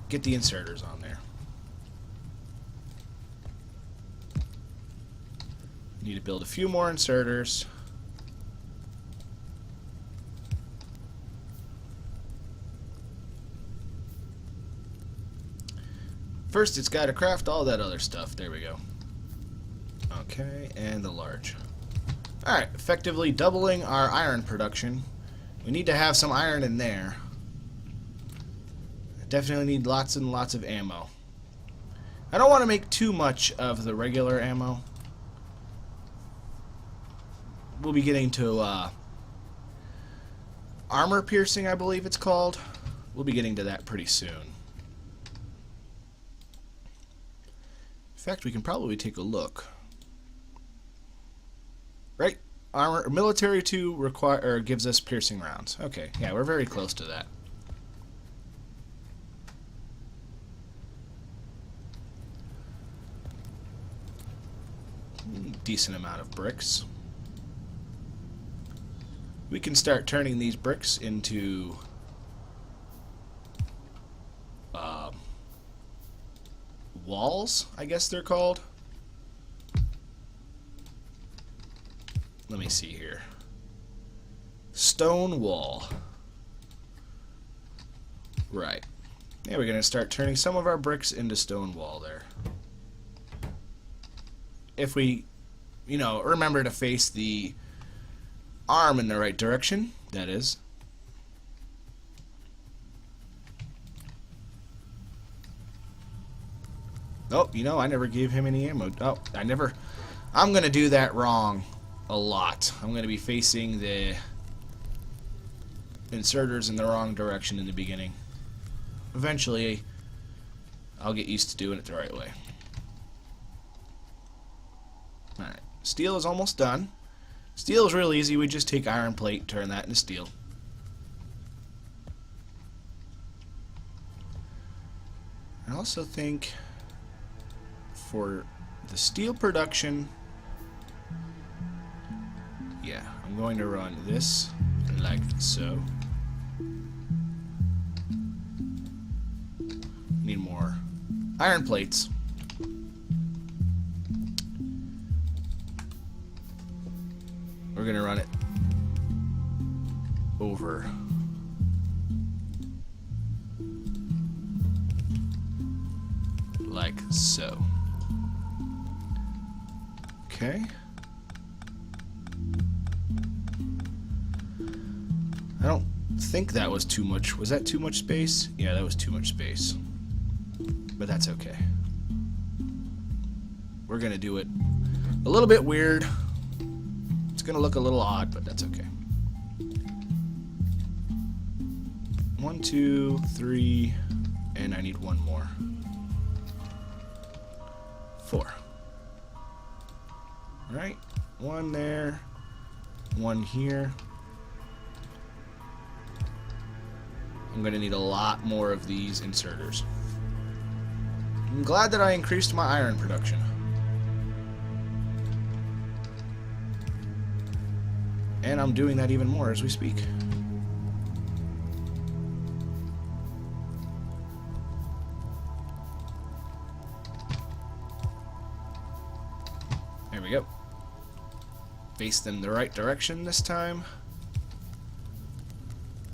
get the inserters on there. Need to build a few more inserters. First, it's got to craft all that other stuff. There we go. Okay, and the large. Alright, effectively doubling our iron production. We need to have some iron in there. Definitely need lots and lots of ammo. I don't want to make too much of the regular ammo. We'll be getting to armor piercing, I believe it's called. We'll be getting to that pretty soon. In fact, we can probably take a look. Right? Armor military 2 gives us piercing rounds. Okay, yeah, we're very close to that. Decent amount of bricks. We can start turning these bricks into walls, I guess they're called. Let me see here. Stone wall. Right. Yeah, we're going to start turning some of our bricks into stone wall there. If we, remember to face the arm in the right direction, that is. Oh, I never gave him any ammo. Oh, I'm going to do that wrong a lot. I'm going to be facing the inserters in the wrong direction in the beginning. Eventually, I'll get used to doing it the right way. Alright, steel is almost done. Steel is real easy. We just take iron plate, turn that into steel. I also think for the steel production, yeah, I'm going to run this like so. Need more iron plates. We're going to run it over like so. Okay. I don't think that was too much. Was that too much space? Yeah, that was too much space. But that's okay. We're going to do it a little bit weird. It's going to look a little odd, but that's okay. 1, 2, 3, and I need one more. 4. Alright, 1 there, 1 here. I'm going to need a lot more of these inserters. I'm glad that I increased my iron production. And I'm doing that even more as we speak. There we go. Face them the right direction this time.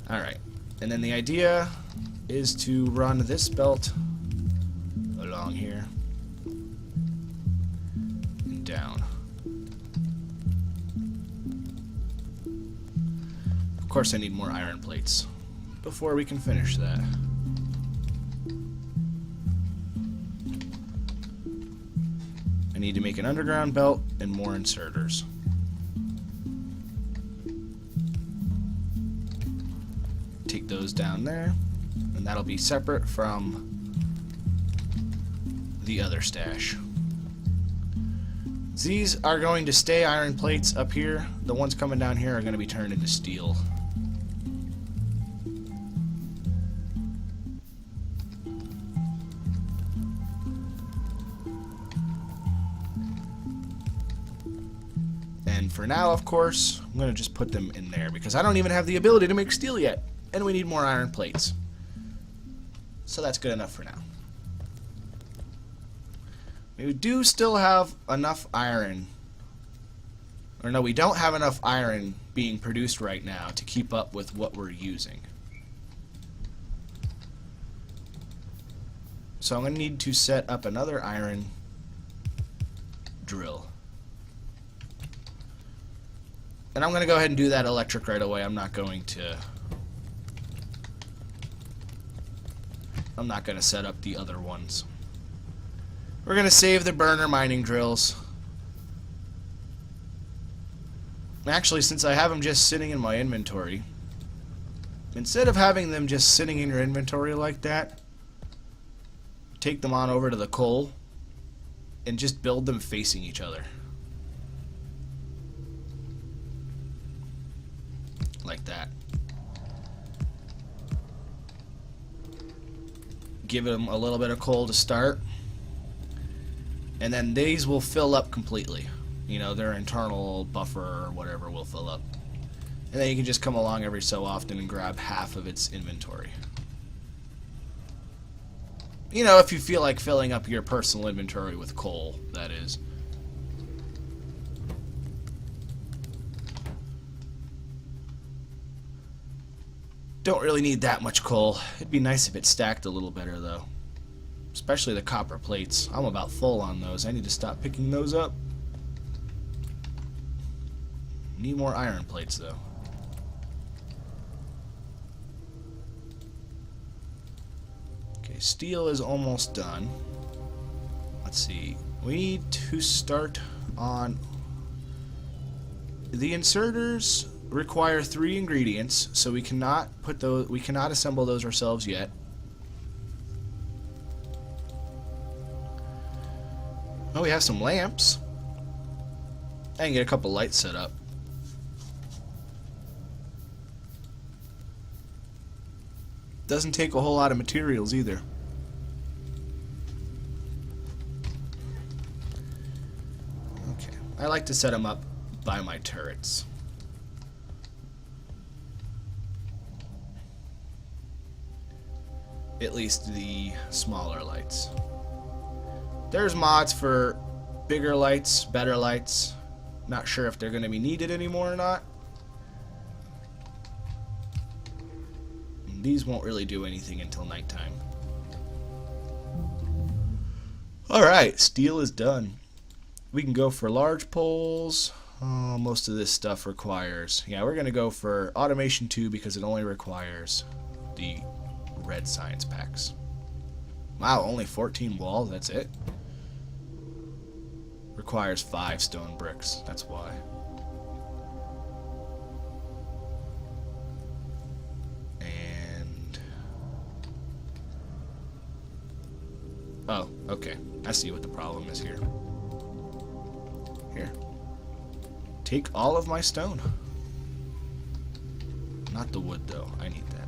Alright. And then the idea is to run this belt along here and down. Of course, I need more iron plates before we can finish that. I need to make an underground belt and more inserters. Take those down there, and that'll be separate from the other stash. These are going to stay iron plates up here. The ones coming down here are going to be turned into steel. And for now, of course, I'm going to just put them in there because I don't even have the ability to make steel yet. And we need more iron plates. so that's good enough for now. We do still have enough iron. Or no, we don't have enough iron being produced right now to keep up with what we're using. So I'm going to need to set up another iron drill. And I'm going to go ahead and do that electric right away. I'm not going to set up the other ones. We're going to save the burner mining drills. Actually, since I have them just sitting in my inventory, instead of having them just sitting in your inventory like that, take them on over to the coal and just build them facing each other. Like that. Give them a little bit of coal to start, and then these will fill up completely. You know, their internal buffer or whatever will fill up. And then you can just come along every so often and grab half of its inventory. You know, if you feel like filling up your personal inventory with coal, that is. Don't really need that much coal. It'd be nice if it stacked a little better, though. Especially the copper plates. I'm about full on those. I need to stop picking those up. Need more iron plates, though. Okay, steel is almost done. Let's see. We need to start on... The inserters require 3 ingredients, so we cannot assemble those ourselves yet. Oh, we have some lamps. I can get a couple lights set up. Doesn't take a whole lot of materials either. Okay, I like to set them up by my turrets. At least the smaller lights. There's mods for bigger lights, better lights. Not sure if they're going to be needed anymore or not. These won't really do anything until nighttime. Alright, steel is done. We can go for large poles. Oh, most of this stuff requires... Yeah, we're going to go for automation 2 because it only requires the red science packs. Wow, only 14 walls, that's it? Requires 5 stone bricks, that's why. Oh, okay. I see what the problem is here. Here. Take all of my stone. Not the wood, though. I need that.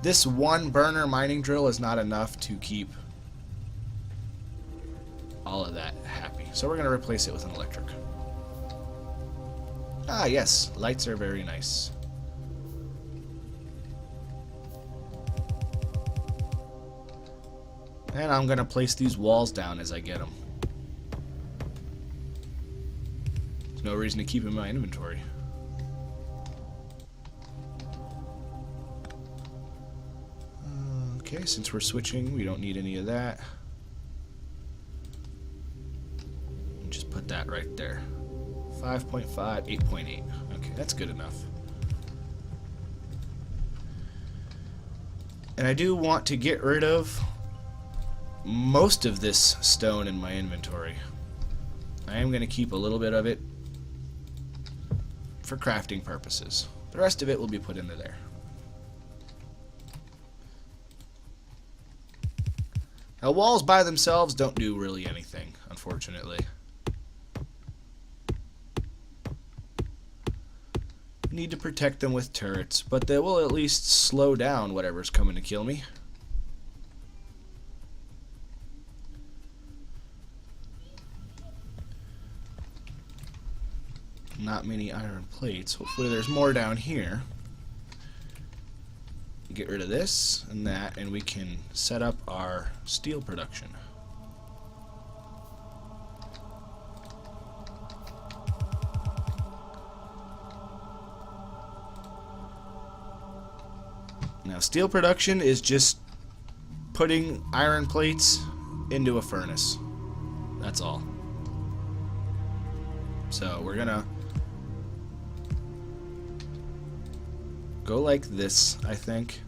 This one burner mining drill is not enough to keep all of that happy. So we're going to replace it with an electric. Ah, yes. Lights are very nice. And I'm going to place these walls down as I get them. There's no reason to keep them in my inventory. Okay, since we're switching, we don't need any of that. Just put that right there. 5.5, 8.8. Okay, that's good enough. And I do want to get rid of most of this stone in my inventory. I am going to keep a little bit of it for crafting purposes. The rest of it will be put into there. Now, walls by themselves don't do really anything, unfortunately. You need to protect them with turrets, but they will at least slow down whatever's coming to kill me. Not many iron plates. Hopefully there's more down here. get rid of this and that, and we can set up our steel production. Now, steel production is just putting iron plates into a furnace. That's all. So we're gonna go like this, I think.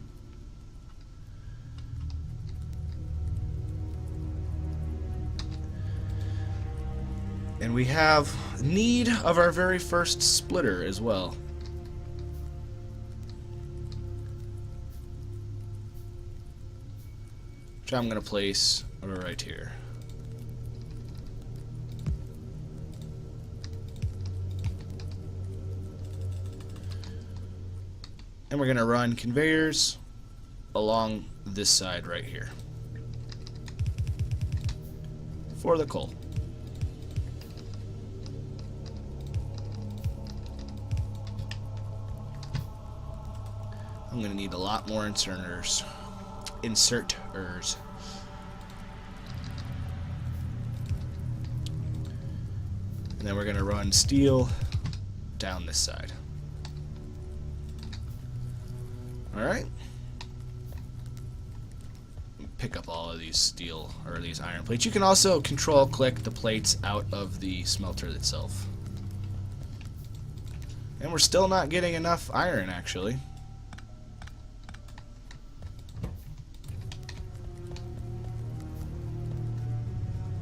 And we have need of our very first splitter as well. Which I'm going to place right here. And we're going to run conveyors along this side right here for the coal. I'm going to need a lot more inserters. And then we're going to run steel down this side. Alright. Pick up all of these steel, or these iron plates. You can also control-click the plates out of the smelter itself. And we're still not getting enough iron, actually.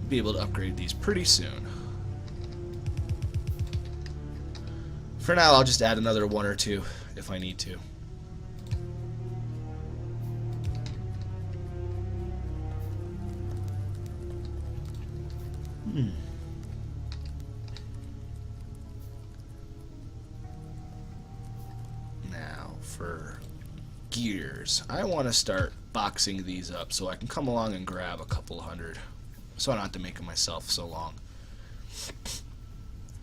Be able to upgrade these pretty soon. For now, I'll just add another one or two if I need to. Now, for gears, I want to start boxing these up so I can come along and grab a couple hundred. So I don't have to make them myself so long.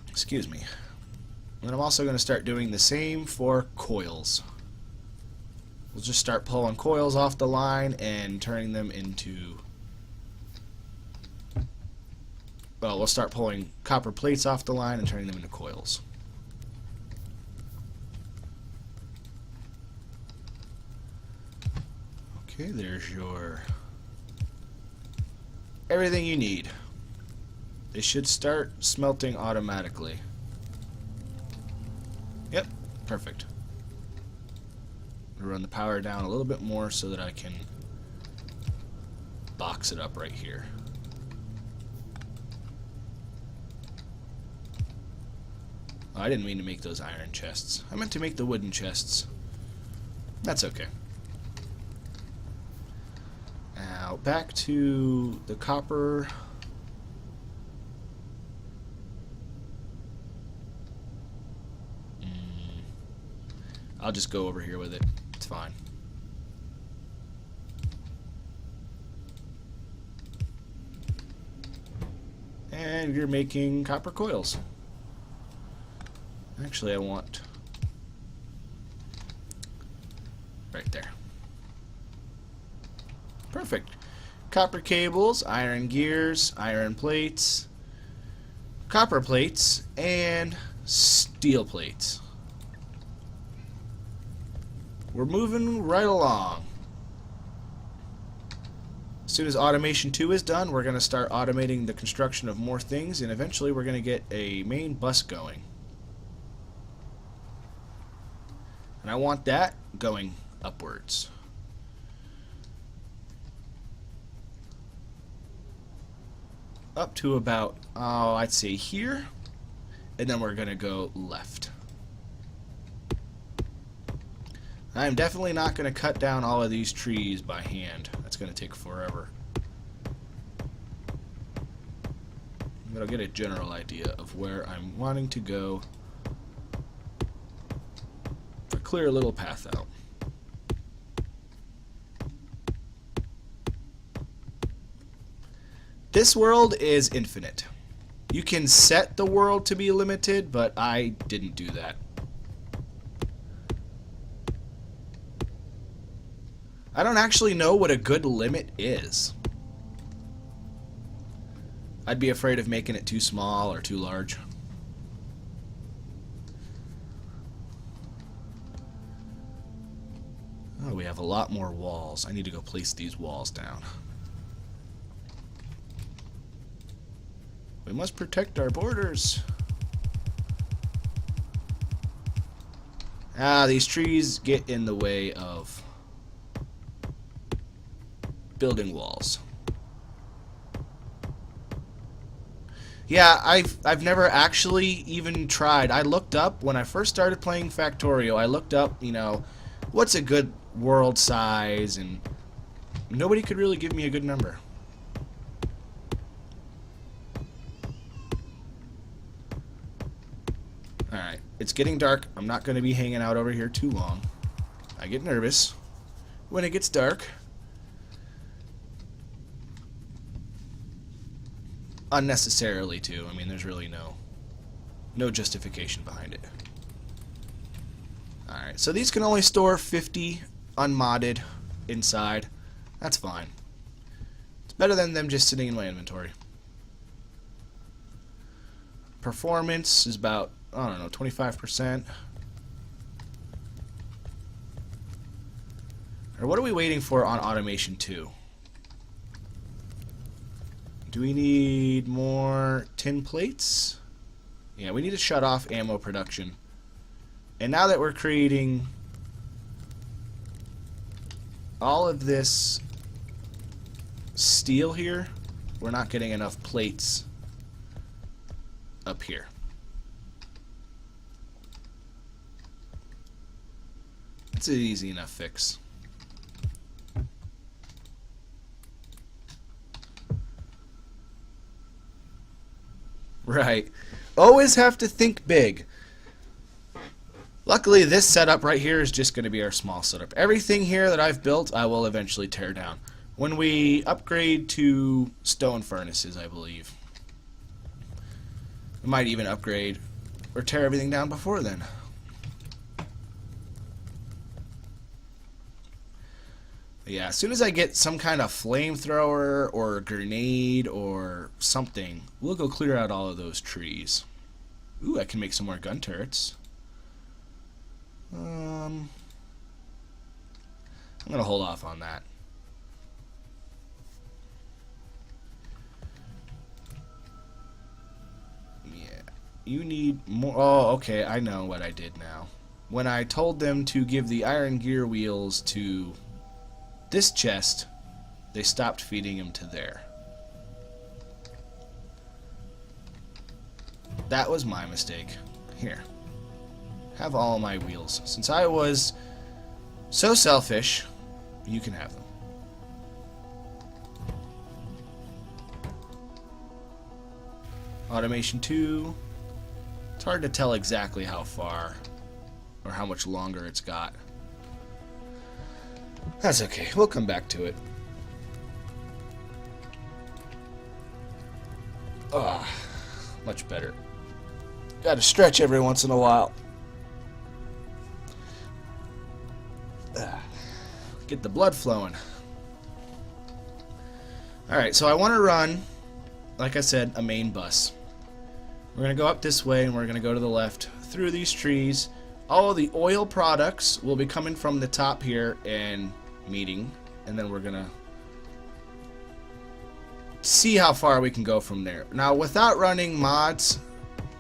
Excuse me. And I'm also going to start doing the same for coils. We'll just start pulling coils off the line and turning them into... Well, we'll start pulling copper plates off the line and turning them into coils. Okay, there's your... everything you need. They should start smelting automatically. Yep, perfect. I'm gonna run the power down a little bit more so that I can box it up right here. Oh, I didn't mean to make those iron chests. I meant to make the wooden chests. That's okay. Now, back to the copper. I'll just go over here with it. It's fine. And you're making copper coils. Actually, I want... right there. Perfect. Copper cables, iron gears, iron plates, copper plates, and steel plates. We're moving right along. As soon as automation 2 is done, we're going to start automating the construction of more things, and eventually we're going to get a main bus going. And I want that going upwards. Up to about, oh, I'd say here, and then we're going to go left. I'm definitely not going to cut down all of these trees by hand. That's going to take forever. But I'll get a general idea of where I'm wanting to go. To clear a little path out. This world is infinite. You can set the world to be limited, but I didn't do that. I don't actually know what a good limit is. I'd be afraid of making it too small or too large. Oh, we have a lot more walls. I need to go place these walls down. We must protect our borders. These trees get in the way of building walls. Yeah, I've never actually even tried. I looked up when I first started playing Factorio. I looked up, you know, what's a good world size, and nobody could really give me a good number. Alright, it's getting dark. I'm not going to be hanging out over here too long. I get nervous when it gets dark. Unnecessarily, too. I mean, there's really no justification behind it. Alright, so these can only store 50 unmodded inside. That's fine. It's better than them just sitting in my inventory. Performance is about, I don't know, 25%. Or what are we waiting for on automation 2? Do we need more tin plates? Yeah, we need to shut off ammo production. And now that we're creating all of this steel here, we're not getting enough plates up here. It's an easy enough fix. Right. Always have to think big. Luckily, this setup right here is just going to be our small setup. Everything here that I've built, I will eventually tear down. When we upgrade to stone furnaces, I believe. We might even upgrade or tear everything down before then. Yeah, as soon as I get some kind of flamethrower or a grenade or something, we'll go clear out all of those trees. Ooh, I can make some more gun turrets. I'm gonna hold off on that. Yeah, you need more. Oh, okay, I know what I did now. When I told them to give the iron gear wheels to this chest, they stopped feeding him to there. That was my mistake. Here. Have all my wheels. Since I was so selfish, you can have them. Automation 2. It's hard to tell exactly how far or how much longer it's got. That's okay. We'll come back to it. Ah, much better. Gotta stretch every once in a while. Get the blood flowing. Alright, so I want to run, like I said, a main bus. We're going to go up this way and we're going to go to the left through these trees. All of the oil products will be coming from the top here and meeting, and then we're going to see how far we can go from there. Now, without running mods,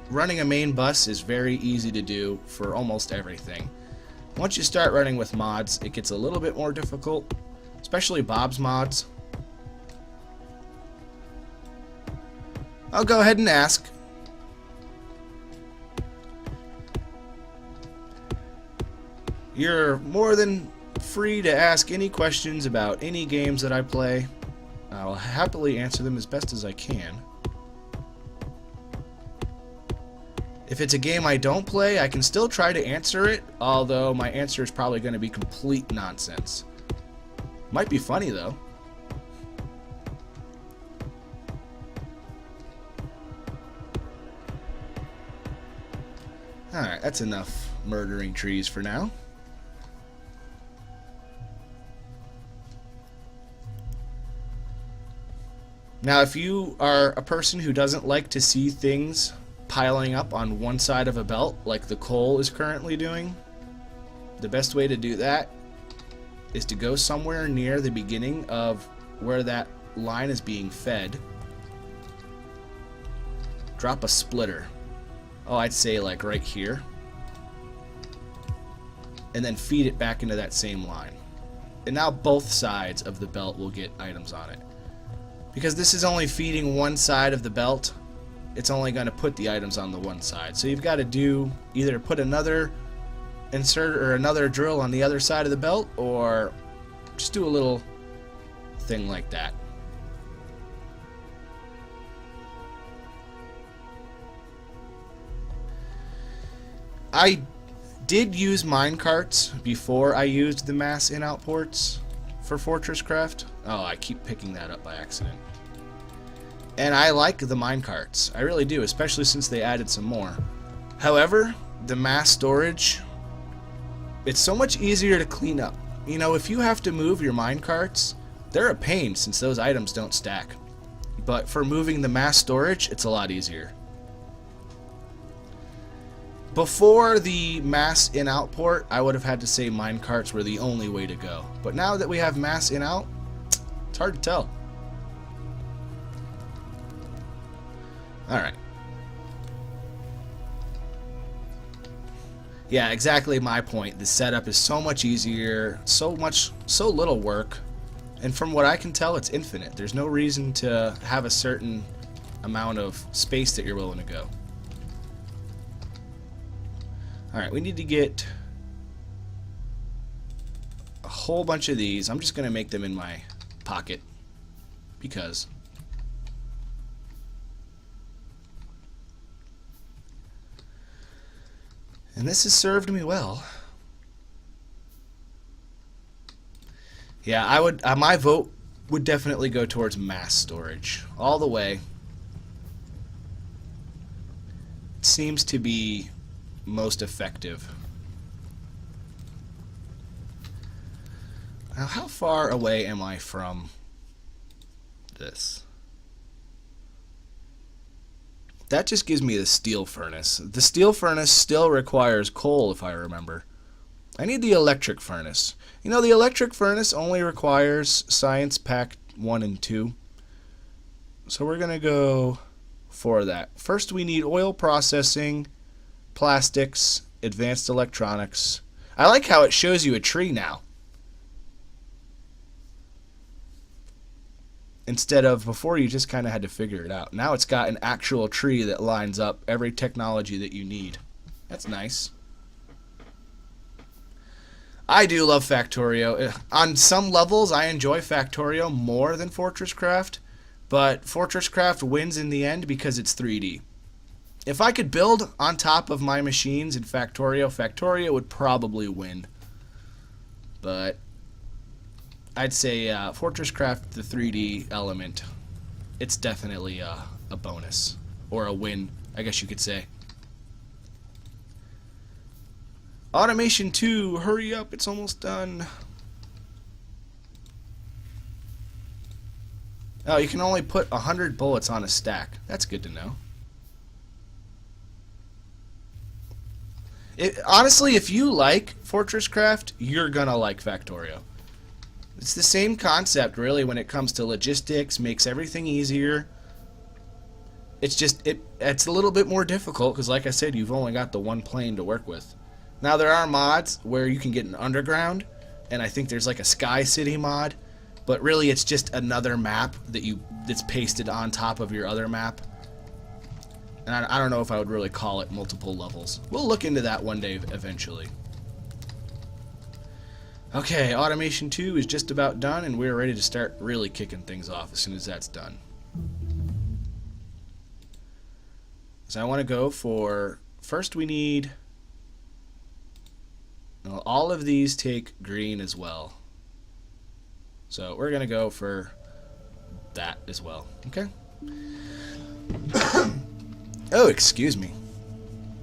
running a main bus is very easy to do for almost everything. Once you start running with mods, it gets a little bit more difficult, especially Bob's mods. I'll go ahead and ask. You're more than free to ask any questions about any games that I play. I'll happily answer them as best as I can. If it's a game I don't play, I can still try to answer it, although my answer is probably going to be complete nonsense. Might be funny, though. Alright, that's enough murdering trees for now. Now, if you are a person who doesn't like to see things piling up on one side of a belt like the coal is currently doing, the best way to do that is to go somewhere near the beginning of where that line is being fed. Drop a splitter. Oh, I'd say like right here. And then feed it back into that same line. And now both sides of the belt will get items on it. Because this is only feeding one side of the belt, it's only going to put the items on the one side. So you've got to do either put another insert or another drill on the other side of the belt, or just do a little thing like that. I did use minecarts before I used the mass in-out ports for Fortress Craft. Oh, I keep picking that up by accident. And I like the minecarts. I really do, especially since they added some more. However, the mass storage, it's so much easier to clean up. You know, if you have to move your minecarts, they're a pain since those items don't stack. But for moving the mass storage, it's a lot easier. Before the mass in-out port, I would have had to say minecarts were the only way to go. But now that we have mass in-out, it's hard to tell. Alright. Yeah, exactly my point. The setup is so much easier, so little work, and from what I can tell, it's infinite. There's no reason to have a certain amount of space that you're willing to go. Alright, we need to get a whole bunch of these. I'm just going to make them in my pocket, because... And this has served me well. Yeah, I would. My vote would definitely go towards mass storage all the way. It seems to be most effective. Now, how far away am I from this? That just gives me the steel furnace. The steel furnace still requires coal, if I remember. I need the electric furnace. You know, the electric furnace only requires Science Pack 1 and 2. So we're going to go for that. First we need oil processing, plastics, advanced electronics. I like how it shows you a tree now. Instead of before, you just kind of had to figure it out. Now it's got an actual tree that lines up every technology that you need. That's nice. I do love Factorio. On some levels, I enjoy Factorio more than Fortress Craft, but Fortress Craft wins in the end because it's 3D. If I could build on top of my machines in Factorio, Factorio would probably win. But I'd say Fortress Craft, the 3D element, it's definitely a bonus. Or a win, I guess you could say. Automation 2, hurry up, it's almost done. Oh, you can only put 100 bullets on a stack. That's good to know. Honestly, if you like Fortress Craft, you're gonna like Factorio. It's the same concept, really, when it comes to logistics, makes everything easier. It's just, it's a little bit more difficult, because like I said, you've only got the one plane to work with. Now, there are mods where you can get an underground, and I think there's like a Sky City mod, but really it's just another map that's pasted on top of your other map. And I don't know if I would really call it multiple levels. We'll look into that one day eventually. Okay, Automation 2 is just about done, and we're ready to start really kicking things off as soon as that's done. So I want to go for, first we need, well, all of these take green as well. So we're going to go for that as well, okay? Oh, excuse me.